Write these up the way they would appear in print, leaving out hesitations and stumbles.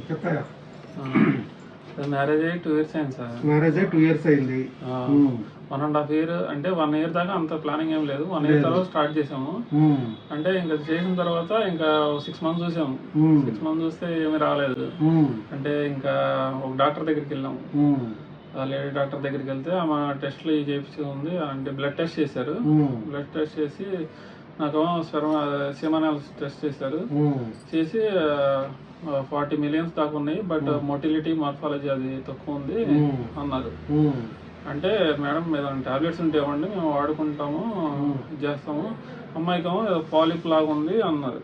చెప్పారా? మ్యారేజ్ అయ్యి 2 years అయింది సార్. మ్యారేజ్ అయ్యి 2 years అయింది. 1.5 year అంటే 1 year దాకా అంత ప్లానింగ్ ఏం లేదు. 1 year తర్వాత స్టార్ట్ చేసాము. అంటే ఇంకా చేసిన తర్వాత ఇంకా 6 months చూసాము. 6 months చూస్తే ఏమీ రాలేదు. అంటే ఇంకా ఒక డాక్టర్ దగ్గరికి వెళ్ళాము. లేడీ డాక్టర్ దగ్గరికి వెళ్తే ఆమె టెస్ట్లు చేయించి ఉంది. అంటే బ్లడ్ టెస్ట్ చేశారు. బ్లడ్ టెస్ట్ చేసి నాకు సీమన్ టెస్ట్ చేశారు. చేసి 40 million దాకా ఉన్నాయి, బట్ మొటిలిటీ మార్ఫాలజీ అది తక్కువ ఉంది అన్నారు. అంటే మేడం మీద టాబ్లెట్స్ ఉంటే ఇవ్వండి, మేము వాడుకుంటాము, చేస్తాము. అమ్మాయికేమో పాలిప్ లాగా ఉంది అన్నారు.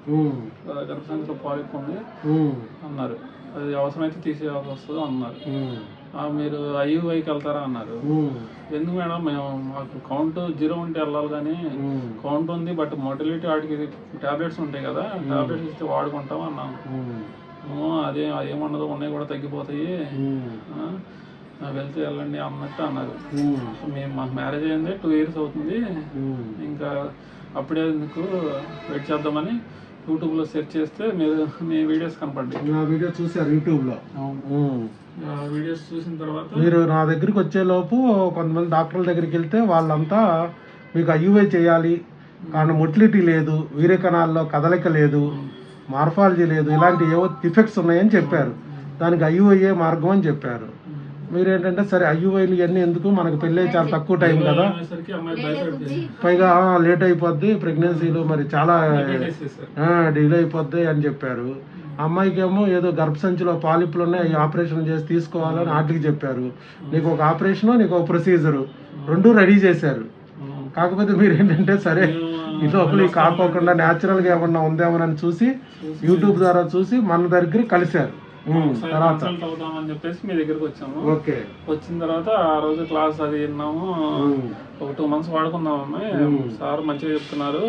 గర్భసంచిలో పాలిప్ ఉంది అన్నారు. అది అవసరమైతే తీసేయాల్సి వస్తుంది అన్నారు. మీరు IUIకి వెళ్తారా అన్నారు. ఎందుకు మేడం, మేము మాకు కౌంట్ 0 ఉంటే వెళ్ళాలి, కానీ కౌంట్ ఉంది బట్ మొటిలిటీ వాటికి టాబ్లెట్స్ ఉంటాయి కదా, టాబ్లెట్స్ ఇస్తే వాడుకుంటాం అన్నాము. అదేముండదు, ఉన్నాయి కూడా తగ్గిపోతాయి, వెళ్తే వెళ్ళండి అన్నట్టు అన్నారు. మాకు మ్యారేజ్ అయింది 2 years అవుతుంది. ఇంకా అప్పుడే ఎందుకు వెయిట్ చేద్దామని యూట్యూబ్లో సెర్చ్ చేస్తే మీ వీడియోస్ కనపడ్డాయి. నా వీడియో చూసారు యూట్యూబ్లో. వీడియోస్ చూసిన తర్వాత మీరు నా దగ్గరికి వచ్చేలోపు కొంతమంది డాక్టర్ల దగ్గరికి వెళ్తే వాళ్ళంతా మీకు IUI చేయాలి, కానీ మొటిలిటీ లేదు, వీర్య కణాల్లో కదలిక లేదు, మార్ఫాలజీ లేదు, ఇలాంటి ఏవో డిఫెక్ట్స్ ఉన్నాయని చెప్పారు. దానికి IUI మార్గం అని చెప్పారు. మీరేంటంటే సరే IUIలు ఇవన్నీ ఎందుకు, మనకు పెళ్ళి చాలా తక్కువ టైం కదా, పైగా లేట్ అయిపోద్ది, ప్రెగ్నెన్సీలు మరి చాలా డిలే అయిపోద్ది అని చెప్పారు. అమ్మాయికి ఏమో ఏదో గర్భసంచిలో పాలిపులు ఉన్నాయి, అవి ఆపరేషన్ చేసి తీసుకోవాలని వాటికి చెప్పారు. నీకు ఒక ఆపరేషను, నీకు ఒక ప్రొసీజరు, 2 రెడీ చేశారు. కాకపోతే మీరు ఏంటంటే సరే ఈ లోపల కాకోకుండా న్యాచురల్గా ఏమన్నా ఉందేమోనని చూసి యూట్యూబ్ ద్వారా చూసి మన దగ్గర కలిశారు. కన్సల్ట్ అవుదామని చెప్పేసి మీ దగ్గరకు వచ్చాము. వచ్చిన తర్వాత ఆ రోజు క్లాస్ అది విన్నాము. ఒక 2 months వాడుకున్నాము. సార్ మంచిగా చెప్తున్నారు.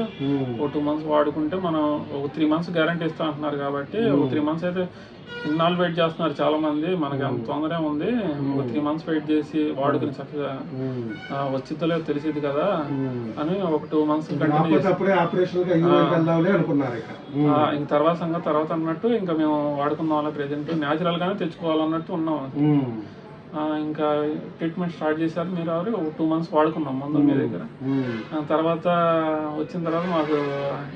ఒక 2 months వాడుకుంటే మనం ఒక 3 months గ్యారంటీ ఇస్తా అంటున్నారు. కాబట్టి ఒక 3 months అయితే ఇన్నాళ్ళు వెయిట్ చేస్తున్నారు చాలా మంది, మనకి అంత తొందర ఉంది. ఒక 3 months వెయిట్ చేసి వాడుకుని చక్కగా వచ్చిందో లేదో తెలిసింది కదా అని ఒక 2 months ఇంక తర్వాత సంగతి తర్వాత అన్నట్టు ఇంకా మేము వాడుకున్న వాళ్ళ ప్రెజెంట్ న్యాచురల్ గానే తెచ్చుకోవాలన్నట్టు ఉన్నాం. ఇంకా ట్రీట్మెంట్ స్టార్ట్ చేశారు. మీరు ఒక 2 months వాడుకున్నాం ముందు మీ దగ్గర. తర్వాత వచ్చిన తర్వాత మాకు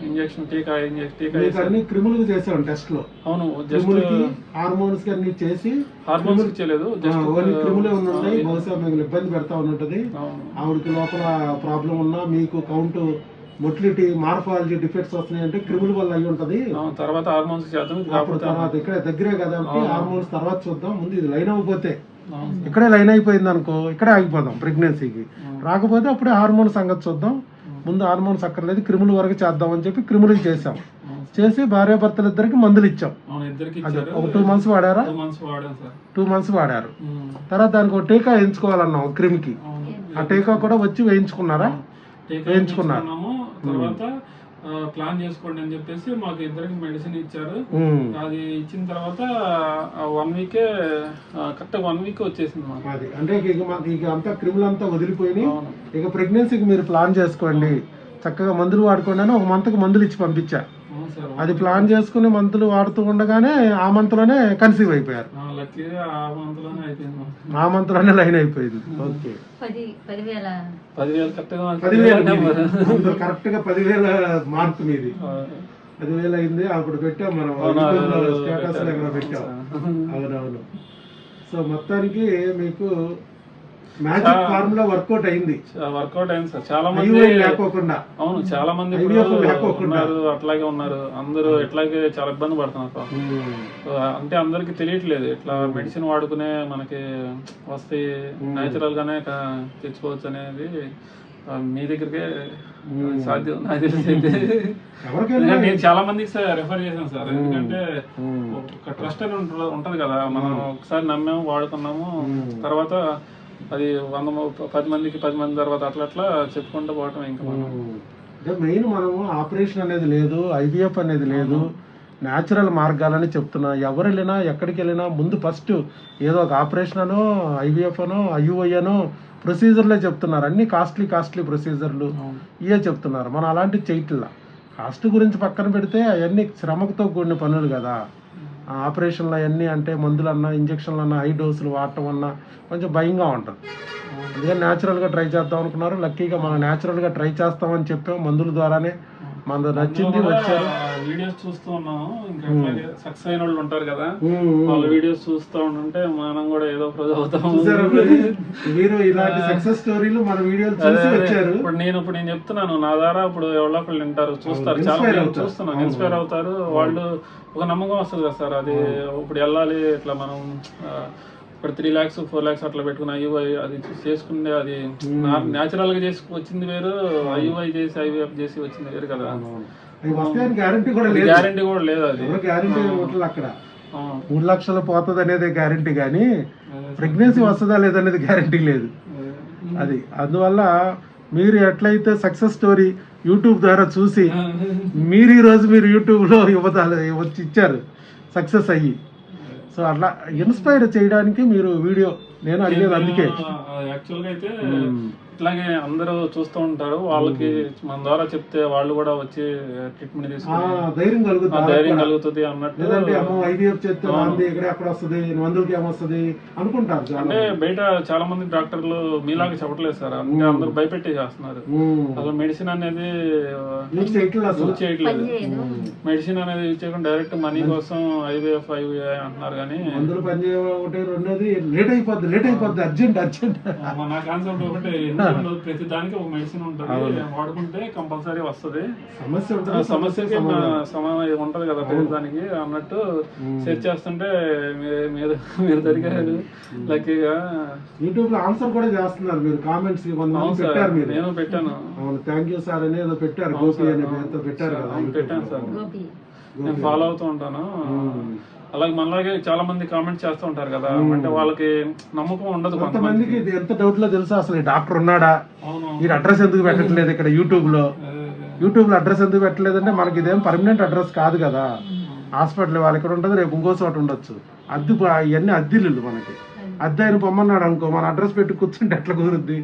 ఇంజక్షన్ టీకా క్రిములకు చేసాం టెస్ట్ లో. అవును, జస్ట్ హార్మోన్స్ చేసి హార్మోన్స్ చేయలేదు, జస్ట్ క్రిములే ఉన్నాయి. బహుశా మీకు ఇబ్బంది పెడతా ఉన్నది. ఆవిడకి లోపల ప్రాబ్లం ఉన్నా మీకు కౌంట్ మొటిలిటీ మార్ఫాలజీ డిఫెక్ట్స్ వస్తున్నాయి అంటే క్రిముల వల్ల అయి ఉంటది. తర్వాత హార్మోన్స్ చేద్దాం, తర్వాత ఇక్కడ దగ్గరే కదా హార్మోన్స్ తర్వాత చూద్దాం. ముందు ఇది లైన్ అవ్వకపోతే ఇక్కడే లైన్ అయిపోయింది అనుకో, ఇక్కడే ఆగిపోదాం ప్రెగ్నెన్సీకి. రాకపోతే అప్పుడే హార్మోన్ సంగతి చూద్దాం. ముందు హార్మోన్స్ అక్కర్లేదు, క్రిముల వరకు చేద్దాం అని చెప్పి క్రిములకి చేసాం. చేసి భార్యాభర్తలు ఇద్దరికి మందులు ఇచ్చాం. ఒక 2 months వాడారా? 2 months వాడారు. తర్వాత దానికి ఒక టీకా వేయించుకోవాలన్నాం క్రిమికి. ఆ టీకా కూడా వచ్చి వేయించుకున్నారా? వేయించుకున్నారు. తర్వాత ప్లాన్ చేసుకోండి అని చెప్పేసి మాకు ఇద్దరికి మెడిసిన్ ఇచ్చారు. అది ఇచ్చిన తర్వాత 1 week కరెక్ట్ 1 week వచ్చేసింది మాకు. అది అంటే ఇక అంతా క్రిములు అంతా వదిలిపోయి ఇక ప్రెగ్నెన్సీకి మీరు ప్లాన్ చేసుకోండి, చక్కగా మందులు వాడుకోండి అని ఒక మంత్కి మందులు ఇచ్చి పంపించా. అది ప్లాన్ చేసుకుని మందులు వాడుతూ ఉండగానే ఆ మంత్లోనే కన్సీవ్ అయిపోయారు. ఆ మంత్లోనే లైన్ అయిపోయింది. ఓకే, 10,000 కరెక్ట్ గా 10,000 మార్క్ మీది. 10,000 అయింది. అప్పుడు పెట్టాం మనం స్టేటస్ దగ్గర పెట్టాం. అవునవును. సో మొత్తానికి మీకు మ్యాజిక్ ఫార్ములా వర్కౌట్ అయింది సార్. చాలా మంది లేకోకుండా. అవును, చాలా మంది ఉన్నారు, అట్లాగే ఉన్నారు. అందరూ ఎట్లాగే చాలా ఇబ్బంది పడుతున్నారు. అంటే అందరికి తెలియట్లేదు ఇట్లా మెడిసిన్ వాడుకునే మనకి వస్తాయి, న్యాచురల్ గానే తెచ్చుకోవచ్చు అనేది మీ దగ్గరకే సాధ్యం నాకు తెలిసి. నేను చాలా మందికి రెఫర్ చేశాను సార్. ఎందుకంటే ఒక ట్రస్ట్ అని ఉంటది కదా, మనం ఒకసారి నమ్మాము, వాడుకున్నాము, తర్వాత అది 10 మందికి 10 మంది తర్వాత అట్లా చెప్పుకుంటూ పోవటం. ఇంకా మెయిన్ మనము ఆపరేషన్ అనేది లేదు, IVF అనేది లేదు, న్యాచురల్ మార్గాలని చెప్తున్నా. ఎవరు వెళ్ళినా ఎక్కడికి వెళ్ళినా ముందు ఫస్ట్ ఏదో ఒక ఆపరేషన్ అనో IVF అనో IUI అనో ప్రొసీజర్లే చెప్తున్నారు. అన్ని కాస్ట్లీ ప్రొసీజర్లు ఇవే చెప్తున్నారు. మనం అలాంటివి చేయట్లా. కాస్ట్ గురించి పక్కన పెడితే అవన్నీ శ్రమతో కూడిన పనులు కదా. ఆపరేషన్లు అవన్నీ అంటే మందులన్నా ఇంజక్షన్లన్నా హై డోసులు వాడటం అన్నా కొంచెం భయంగా ఉంటుంది. అందుకని న్యాచురల్గా ట్రై చేద్దాం అనుకున్నారు. లక్కీగా మనం న్యాచురల్గా ట్రై చేస్తామని చెప్పాం. మందుల ద్వారానే మనకు నచ్చింది, వచ్చారు. వీడియోస్ చూస్తూ ఉన్నాము. ఇంకా సక్సెస్ అయిన వాళ్ళు ఉంటారు కదా, వాళ్ళ వీడియోస్ చూస్తూ ఉంటే మనం కూడా ఏదో ఒక రోజు అవుతాము. మీరు ఇలాంటి సక్సెస్ స్టోరీలు మన వీడియోలు చూసి వచ్చారు. ఇప్పుడు నేను చెప్తున్నాను, నా ద్వారా ఇప్పుడు ఎవరో ఒకళ్ళు వింటారు, చూస్తారు, చాలా మంది చూస్తున్నాను, ఇన్స్పైర్ అవుతారు. వాళ్ళు ఒక నమ్మకం వస్తుంది కదా సార్, అది ఇప్పుడు వెళ్ళాలి ఇట్లా మనం ఇప్పుడు 3 lakhs 4 lakhs అట్లా పెట్టుకున్న ఐయుఐ అది చేసుకుంటే అది న్యాచురల్ గా చేసి వచ్చింది వేరు, ఐయుఐ చేసి ఐవీఎఫ్ చేసి వచ్చింది వేరు కదా. గ్యారంటీ కూడా లేదు, అది గ్యారంటీ అక్కడ 3 లక్షలు పోతుంది అనేది గ్యారంటీ, కానీ ప్రెగ్నెన్సీ వస్తుందా లేదనేది గ్యారంటీ లేదు. అది అందువల్ల మీరు ఎట్లయితే సక్సెస్ స్టోరీ యూట్యూబ్ ద్వారా చూసి మీరు ఈరోజు మీరు యూట్యూబ్లో వచ్చి ఇచ్చారు సక్సెస్ అయ్యి, సో అట్లా ఇన్స్పైర్ చేయడానికి మీరు వీడియో నేను అడిగేది అందుకే. యాక్చువల్గా అయితే ఇట్లాగే అందరూ చూస్తూ ఉంటారు, వాళ్ళకి మన ద్వారా చెప్తే వాళ్ళు కూడా వచ్చి ట్రీట్మెంట్ తీసుకుని ధైర్యం కలుగుతుంది అన్నట్టు. అంటే బయట చాలా మంది డాక్టర్లు మీలాగా చెప్పట్లేదు సార్, అందుకే అందరూ భయపెట్టి చేస్తున్నారు. అసలు మెడిసిన్ అనేది యూజ్ చేయట్లేదు, మెడిసిన్ అనేది యూజ్ చేయకుండా డైరెక్ట్ మనీ కోసం ఐవీఎఫ్ ఐవీఐ అంటున్నారు. కానీ నా కాన్సెప్ట్ ఒకటే, ప్రతి దానికి ఒక మెడిసిన్ ఉంటుంది, వాడుకుంటే కంపల్సరీ వస్తుంది. సమస్యకి ఉంటది కదా ప్రతి దానికి అన్నట్టు సెర్చ్ చేస్తుంటే మీరు దొరికారు లక్కీగా. యూట్యూబ్ లో ఆన్సర్ కూడా చేస్తున్నారు మీరు, కామెంట్స్ నేను పెట్టాను. థ్యాంక్ యూ సార్ అని ఏదో పెట్టారు, గోపి అనే పేరుతో పెట్టారు కదా. పెట్టాను సార్, నేను ఫాలో అవుతూ ఉంటాను. అలాగే మనలాగే చాలా మంది కామెంట్ చేస్తూ ఉంటారు కదా, అంటే వాళ్ళకి నమ్మకం ఉండదు. కొంతమందికి ఎంత డౌట్ లో తెలుసా, అసలు ఈ డాక్టర్ ఉన్నాడా, ఈ అడ్రస్ ఎందుకు పెట్టట్లేదు ఇక్కడ యూట్యూబ్ లో అడ్రస్ ఎందుకు పెట్టలేదంటే మనకి ఇదేం పర్మనెంట్ అడ్రస్ కాదు కదా. హాస్పిటల్ వాళ్ళు ఇక్కడ ఉంటుంది, రేపు ఇంకో చోట ఉండొచ్చు. ఇవన్నీ అద్దెలు మనకి. అద్దె ఆయన పొమ్మన్నాడు అనుకో, మన అడ్రస్ పెట్టి కూర్చుంటే ఎట్లా కుదురుద్ది.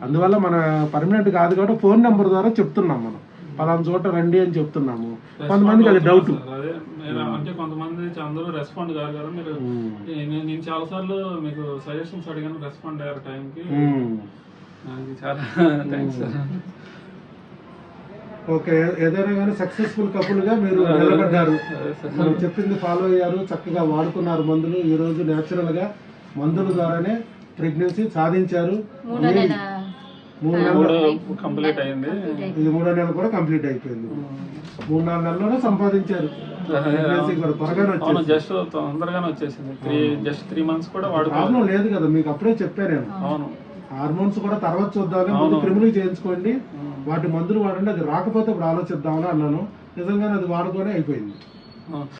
అందువల్ల మన పర్మనెంట్ కాదు కాబట్టి ఫోన్ నెంబర్ ద్వారా చెప్తున్నాం, మనం పలానా చోట రండి అని చెప్తున్నాము. కొంతమందికి అది డౌట్, అంటే కొంతమంది అందరూ రెస్పాండ్ కాదు కదా. మీరు నేను చాలా సార్లు మీకు సజెషన్స్ అడిగాను, రెస్పాండ్ అయ్యారు టైంకి. చాలా థ్యాంక్స్ సార్. ఓకే, ఏదైనా కానీ సక్సెస్ఫుల్ కపుల్ గా మీరు నిలబడ్డారు, మనం చెప్పింది ఫాలో అయ్యారు, చక్కగా వాడుకున్నారు మందులు. ఈ రోజు నేచురల్ గా మందుల ద్వారానే ప్రెగ్నెన్సీ సాధించారు. 3 నెలలు కంప్లీట్ అయింది, ఇది 3వ నెల కూడా కంప్లీట్ అయిపోయింది. 3-4 నెలల్లోనే సంపాదించారు. జస్ట్ తొందరగానే వచ్చేసింది, జస్ట్ 3 months కూడా ప్రాబ్లం లేదు కదా మీకు. అప్పుడే చెప్పాను నేను, అవును హార్మోన్స్ కూడా తర్వాత చూద్దామని, ముందు క్రిములు చేయించుకోండి, వాటి మందులు వాడండి, అది రాకపోతే ఇప్పుడు ఆలోచిద్దామని అన్నాను. నిజంగానే అది వాడుకొని అయిపోయింది.